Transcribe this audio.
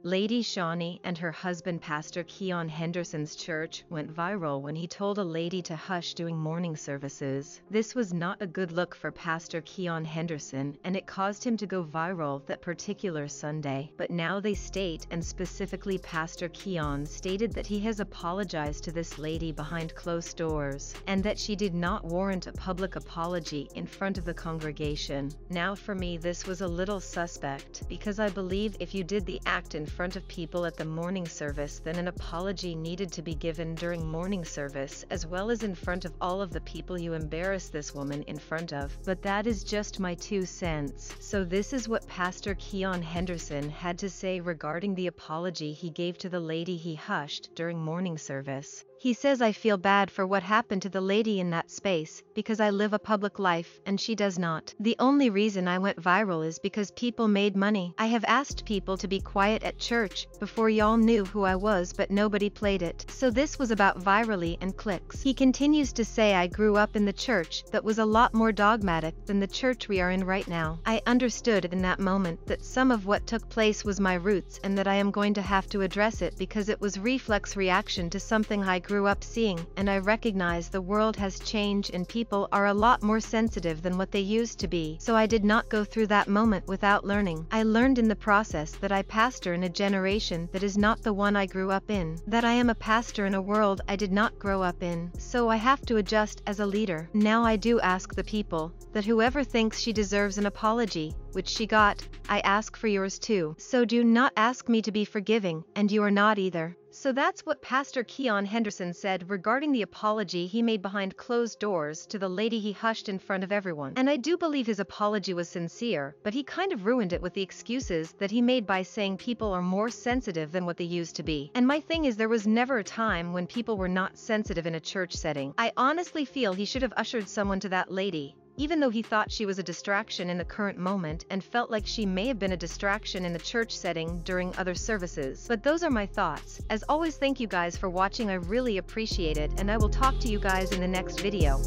Lady Shaunie and her husband Pastor Keion Henderson's church went viral when he told a lady to hush during morning services. This was not a good look for Pastor Keion Henderson, and it caused him to go viral that particular Sunday. But now they state, and specifically Pastor Keion stated, that he has apologized to this lady behind closed doors, and that she did not warrant a public apology in front of the congregation. Now for me this was a little suspect, because I believe if you did the act in front of people at the morning service, then an apology needed to be given during morning service, as well as in front of all of the people you embarrassed this woman in front of. But that is just my 2 cents. So this is what Pastor Keion Henderson had to say regarding the apology he gave to the lady he hushed during morning service. He says, "I feel bad for what happened to the lady in that space, because I live a public life and she does not. The only reason I went viral is because people made money. I have asked people to be quiet at church before y'all knew who I was, but nobody played it. So this was about virally and clicks." He continues to say, "I grew up in the church that was a lot more dogmatic than the church we are in right now. I understood in that moment that some of what took place was my roots, and that I am going to have to address it because it was reflex reaction to something I grew up seeing, and I recognize the world has changed and people are a lot more sensitive than what they used to be. So I did not go through that moment without learning. I learned in the process that I pastor in a generation that is not the one I grew up in, that I am a pastor in a world I did not grow up in. So I have to adjust as a leader. Now I do ask the people that whoever thinks she deserves an apology, which she got, I ask for yours too. So do not ask me to be forgiving, and you are not either." So that's what Pastor Keion Henderson said regarding the apology he made behind closed doors to the lady he hushed in front of everyone. And I do believe his apology was sincere, but he kind of ruined it with the excuses that he made by saying people are more sensitive than what they used to be. And my thing is, there was never a time when people were not sensitive in a church setting. I honestly feel he should have ushered someone to that lady, even though he thought she was a distraction in the current moment and felt like she may have been a distraction in the church setting during other services. But those are my thoughts. As always, thank you guys for watching. I really appreciate it, and I will talk to you guys in the next video.